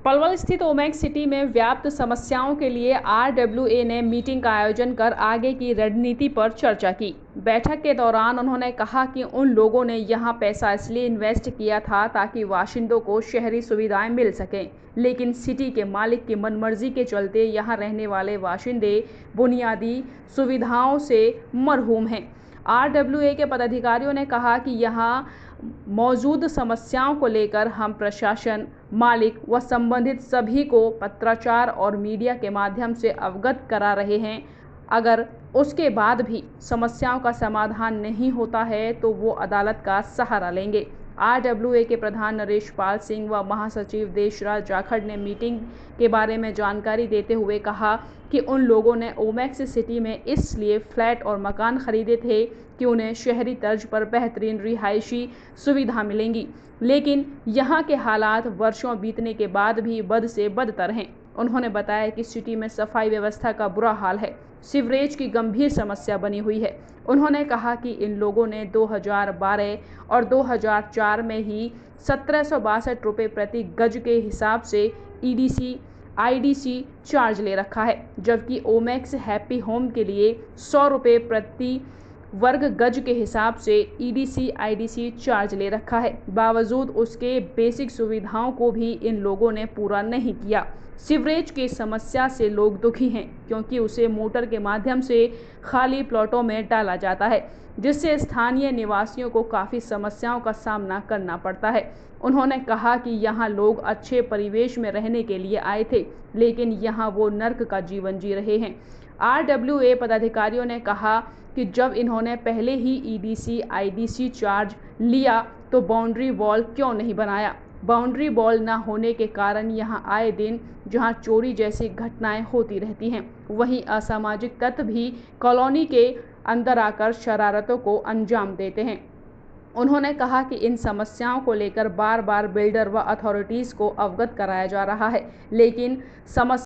पलवल स्थित ओमेक्स सिटी में व्याप्त समस्याओं के लिए आरडब्ल्यूए ने मीटिंग का आयोजन कर आगे की रणनीति पर चर्चा की। बैठक के दौरान उन्होंने कहा कि उन लोगों ने यहां पैसा इसलिए इन्वेस्ट किया था ताकि बाशिंदों को शहरी सुविधाएं मिल सकें, लेकिन सिटी के मालिक की मनमर्जी के चलते यहां रहने वाले बाशिंदे बुनियादी सुविधाओं से महरूम हैं। आरडब्ल्यूए के पदाधिकारियों ने कहा कि यहां मौजूद समस्याओं को लेकर हम प्रशासन, मालिक व संबंधित सभी को पत्राचार और मीडिया के माध्यम से अवगत करा रहे हैं। अगर उसके बाद भी समस्याओं का समाधान नहीं होता है तो वो अदालत का सहारा लेंगे। आरडब्ल्यूए के प्रधान नरेश पाल सिंह व महासचिव देशराज जाखड़ ने मीटिंग के बारे में जानकारी देते हुए कहा कि उन लोगों ने ओमेक्स सिटी में इसलिए फ्लैट और मकान खरीदे थे कि उन्हें शहरी तर्ज पर बेहतरीन रिहायशी सुविधा मिलेंगी, लेकिन यहाँ के हालात वर्षों बीतने के बाद भी बद से बदतर हैं। उन्होंने बताया कि सिटी में सफाई व्यवस्था का बुरा हाल है, सीवरेज की गंभीर समस्या बनी हुई है। उन्होंने कहा कि इन लोगों ने 2012 और 2004 में ही 1762 रुपये प्रति गज के हिसाब से ईडीसी आईडीसी चार्ज ले रखा है, जबकि ओमेक्स हैप्पी होम के लिए 100 रुपये प्रति वर्ग गज के हिसाब से ईडीसी आईडीसी चार्ज ले रखा है। बावजूद उसके बेसिक सुविधाओं को भी इन लोगों ने पूरा नहीं किया। सीवरेज की समस्या से लोग दुखी हैं क्योंकि उसे मोटर के माध्यम से खाली प्लॉटों में डाला जाता है, जिससे स्थानीय निवासियों को काफ़ी समस्याओं का सामना करना पड़ता है। उन्होंने कहा कि यहाँ लोग अच्छे परिवेश में रहने के लिए आए थे, लेकिन यहाँ वो नर्क का जीवन जी रहे हैं। आरडब्ल्यूए पदाधिकारियों ने कहा कि जब इन्होंने पहले ही ईडीसी आईडीसी चार्ज लिया तो बाउंड्री वॉल क्यों नहीं बनाया। बाउंड्री वॉल न होने के कारण यहाँ आए दिन जहाँ चोरी जैसी घटनाएं होती रहती हैं, वहीं असामाजिक तत्व भी कॉलोनी के अंदर आकर शरारतों को अंजाम देते हैं। उन्होंने कहा कि इन समस्याओं को लेकर बार बार बिल्डर व अथॉरिटीज़ को अवगत कराया जा रहा है, लेकिन समस्या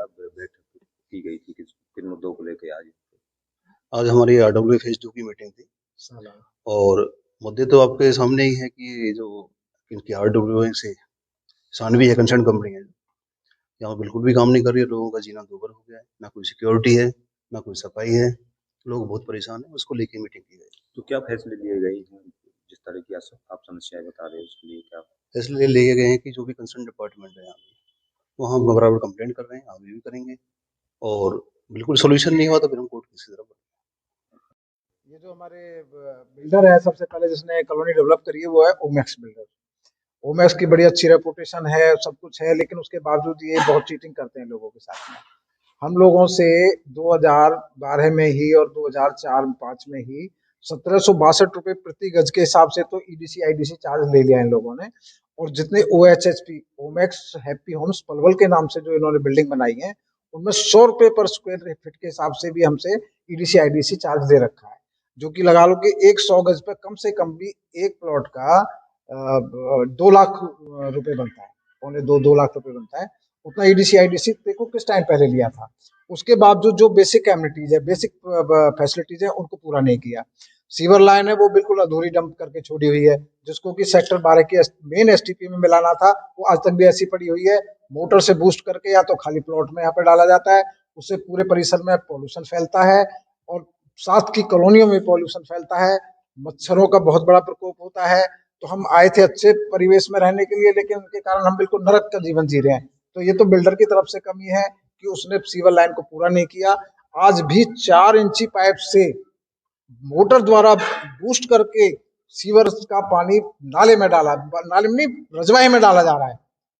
बैठक की गई थी किन मुद्दों को लेकर आज हमारी आरडब्ल्यू फेज 2 की मीटिंग थी और मुद्दे तो आपके सामने ही है कि जो इनकी आरडब्ल्यू से सानवी है, कंसर्न कंपनी है, यहाँ बिल्कुल भी काम नहीं कर रही है। लोगों का जीना दूभर हो गया है, ना कोई सिक्योरिटी है, ना कोई सफाई है, लोग बहुत परेशान हैं। उसको लेके मीटिंग की गई। तो क्या फैसले लिए गए हैं? जिस तरह की आप समस्याएं बता रहे हैं उसके लिए क्या फैसले लिए गए हैं कि जो भी कंसर्न डिपार्टमेंट है यहाँ वो हम बराबर कंप्लेंट कर रहे हैं, आगे भी करेंगे, और बिल्कुल सोल्यूशन नहीं हुआ तो फिर हम कोर्ट केस की तरफ बढ़ेंगे। ये जो हमारे बिल्डर है, सबसे पहले जिसने कॉलोनी डेवलप करी है वो है ओमेक्स बिल्डर। ओमेक्स की बड़ी अच्छी रेपुटेशन है, सब कुछ है, लेकिन उसके बावजूद ये बहुत चीटिंग करते हैं लोगों के साथ में। हम लोगों से 2012 में ही और 2004-5 में ही 1762 रुपये प्रति गज के हिसाब से तो ईडीसी आईडीसी चार्ज ले लिया इन लोगों ने। और जितने ओएचएचपी ओमेक्स हैप्पी होम्स पलवल के नाम से जो इन्होंने बिल्डिंग बनाई है, उनमें 100 रुपये पर स्क्वायर फीट के हिसाब से भी हमसे ईडीसी आईडीसी चार्ज दे रखा है, जो कि लगा लो कि 100 गज पे कम से कम भी एक प्लॉट का 2 लाख रुपए बनता है, पौने 2 लाख रुपए बनता है। उतना ईडीसी आईडीसी देखो किस टाइम पहले लिया था। उसके बावजूद जो बेसिक एमिनिटीज है, बेसिक फैसिलिटीज है, उनको पूरा नहीं किया। सीवर लाइन है वो बिल्कुल अधूरी डंप करके छोड़ी हुई है, जिसको कि सेक्टर 12 की मेन एसटीपी में मिलाना था, वो आज तक भी ऐसी पड़ी हुई है। मोटर से बूस्ट करके या तो खाली प्लॉट में यहाँ पे डाला जाता है, उससे पूरे परिसर में पॉल्यूशन फैलता है और साथ की कॉलोनियों में पॉल्यूशन फैलता है, मच्छरों का बहुत बड़ा प्रकोप होता है। तो हम आए थे अच्छे परिवेश में रहने के लिए, लेकिन उनके कारण हम बिल्कुल नरक का जीवन जी रहे हैं। तो ये तो बिल्डर की तरफ से कमी है कि उसने सीवर लाइन को पूरा नहीं किया। आज भी 4 इंची पाइप से मोटर द्वारा बूस्ट करके सीवर का पानी नाले में नहीं, रजवाहे में डाला जा रहा है।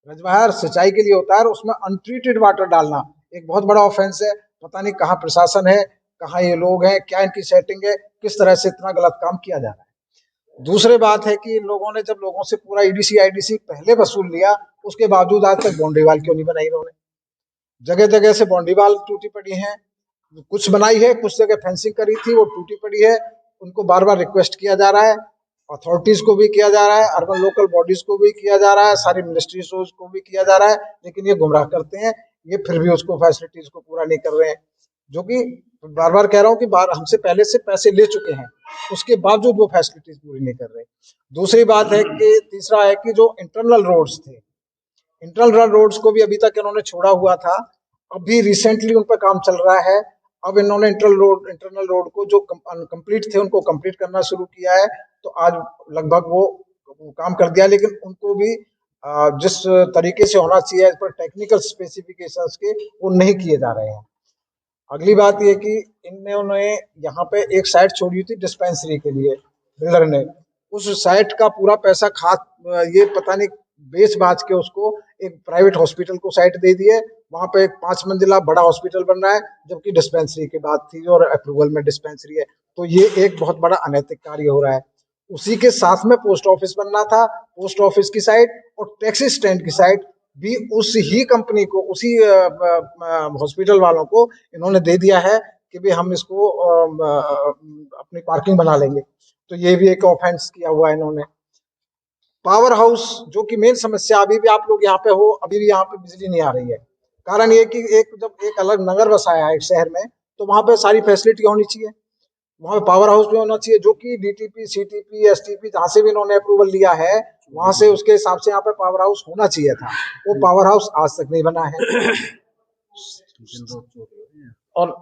रजवाहा सिंचाई के लिए होता है और उसमें अनट्रीटेड वाटर डालना एक बहुत बड़ा ऑफेंस है। पता नहीं कहाँ प्रशासन है, कहाँ ये लोग हैं, क्या इनकी सेटिंग है, किस तरह से इतना गलत काम किया जा रहा है। दूसरी बात है कि इन लोगों ने जब लोगों से पूरा ईडीसी आईडीसी पहले वसूल लिया, उसके बावजूद आज तक बाउंड्री वाल क्यों नहीं बनाई इन्होंने। जगह जगह से बाउंड्री वाल टूटी पड़ी है, कुछ बनाई है, कुछ जगह फेंसिंग करी थी वो टूटी पड़ी है। उनको बार बार रिक्वेस्ट किया जा रहा है, अथॉरिटीज को भी किया जा रहा है, अर्बन लोकल बॉडीज को भी किया जा रहा है, सारी मिनिस्ट्रीज को भी किया जा रहा है, लेकिन ये गुमराह करते हैं। ये फिर भी उसको फैसिलिटीज को पूरा नहीं कर रहे हैं, जो कि बार बार कह रहा हूँ कि हमसे पहले से पैसे ले चुके हैं, उसके बावजूद वो फैसिलिटीज पूरी नहीं कर रहे। दूसरी बात है कि तीसरा है कि जो इंटरनल रोड्स थे, इंटरनल रोड्स को भी अभी तक इन्होंने छोड़ा हुआ था, अभी रिसेंटली उन पर काम चल रहा है। अब इन्होंने इंटरनल रोड को जो कंप्लीट थे उनको कंप्लीट करना शुरू किया है, तो आज लगभग वो काम कर दिया, लेकिन उनको भी जिस तरीके से होना चाहिए इस पर टेक्निकल स्पेसिफिकेशंस के, वो नहीं किए जा रहे हैं। अगली बात ये कि इन्होंने यहाँ पे एक साइट छोड़ी थी डिस्पेंसरी के लिए, बिल्डर ने उस साइट का पूरा पैसा ये पता नहीं बेच बाच के उसको एक प्राइवेट हॉस्पिटल को साइट दे दी है। वहां पे एक 5 मंजिला बड़ा हॉस्पिटल बन रहा है, जबकि डिस्पेंसरी की बात थी और अप्रूवल में डिस्पेंसरी है। तो ये एक बहुत बड़ा अनैतिक कार्य हो रहा है। उसी के साथ में पोस्ट ऑफिस बनना था, पोस्ट ऑफिस की साइट और टैक्सी स्टैंड की साइट भी उस ही कंपनी को, उसी हॉस्पिटल वालों को इन्होंने दे दिया है कि भी हम इसको अपनी पार्किंग बना लेंगे। तो ये भी एक ऑफेंस किया हुआ है इन्होंने। पावर हाउस जो कि मेन समस्या, अभी भी आप लोग यहाँ पे हो, अभी भी यहाँ पे बिजली नहीं आ रही है। कारण ये कि जब एक अलग नगर बसाया है एक शहर में, तो वहां पे सारी फैसिलिटी होनी चाहिए, वहां पे पावर हाउस भी होना चाहिए, जो कि डीटीपी, सीटीपी, एसटीपी जहां से भी इन्होंने अप्रूवल लिया है वहां से उसके हिसाब से यहाँ पे पावर हाउस होना चाहिए था। वो पावर हाउस आज तक नहीं बना है। और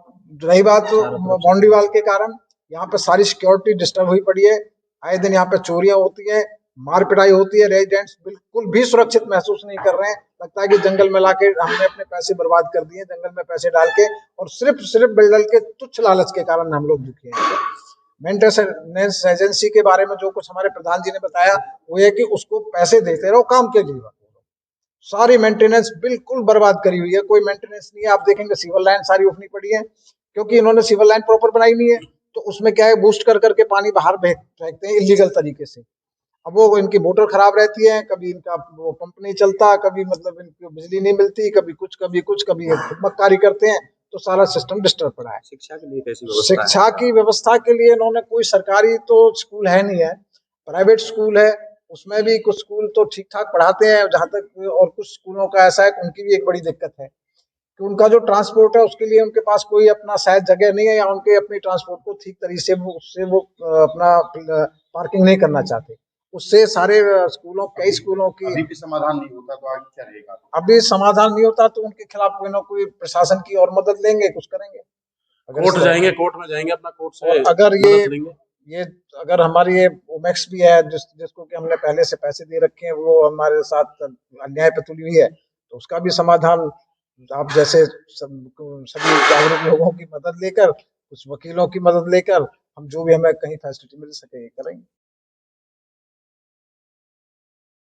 रही बात बाउंड्री वाल के कारण यहाँ पे सारी सिक्योरिटी डिस्टर्ब हुई पड़ी है। आए दिन यहाँ पे चोरियां होती है, मार पिटाई होती है, रेजिडेंट्स बिल्कुल भी सुरक्षित महसूस नहीं कर रहे हैं। लगता है कि जंगल में लाके हमने अपने पैसे बर्बाद कर दिए, जंगल में पैसे डाल के, और सिर्फ बिल्डर के तुच्छ लालच के कारण हम लोग दुखी हैं। मेंटेनेंस एजेंसी के बारे में जो कुछ हमारे प्रधान जी ने बताया वो ये कि उसको पैसे देते रहो काम के लिए, सारी मेंटेनेंस बिल्कुल बर्बाद करी हुई है, कोई मेंटेनेंस नहीं है। आप देखेंगे सिविल लाइन सारी उठनी पड़ी है, क्योंकि इन्होंने सिविल लाइन प्रॉपर बनाई नहीं है। तो उसमें क्या है, बूस्ट कर करके पानी बाहर फेंकते हैं इलीगल तरीके से। अब वो इनकी मोटर खराब रहती है, कभी इनका वो पंप नहीं चलता, कभी मतलब इनको बिजली नहीं मिलती, कभी कुछ कभी मक्कारी करते हैं, तो सारा सिस्टम डिस्टर्ब पड़ा है। शिक्षा के लिए कैसी व्यवस्था है? शिक्षा की व्यवस्था के लिए इन्होंने कोई सरकारी तो स्कूल है नहीं है, प्राइवेट स्कूल है, उसमें भी कुछ स्कूल तो ठीक ठाक पढ़ाते हैं जहाँ तक, और कुछ स्कूलों का ऐसा है कि उनकी भी एक बड़ी दिक्कत है कि उनका जो ट्रांसपोर्ट है उसके लिए उनके पास कोई अपना शायद जगह नहीं है, या उनके अपनी ट्रांसपोर्ट को ठीक तरीके से वो अपना पार्किंग नहीं करना चाहते। उससे सारे स्कूलों, कई स्कूलों की अभी भी समाधान नहीं होता तो आगे क्या रहेगा? अभी समाधान नहीं होता तो उनके खिलाफ कोई ना कोई प्रशासन की और मदद लेंगे, कुछ करेंगे। कोर्ट जाएंगे, कोर्ट में जाएंगे, अपना कोर्ट से अगर ये अगर हमारी ये ओमेक्स भी है जिसको कि हमने पहले से पैसे दे रखे हैं, वो हमारे साथ अन्याय पे तुली हुई है, तो उसका भी समाधान आप जैसे सभी जागरूक लोगों की मदद लेकर, कुछ वकीलों की मदद लेकर, हम जो भी हमें कहीं फैसिलिटी मिल सके करेंगे।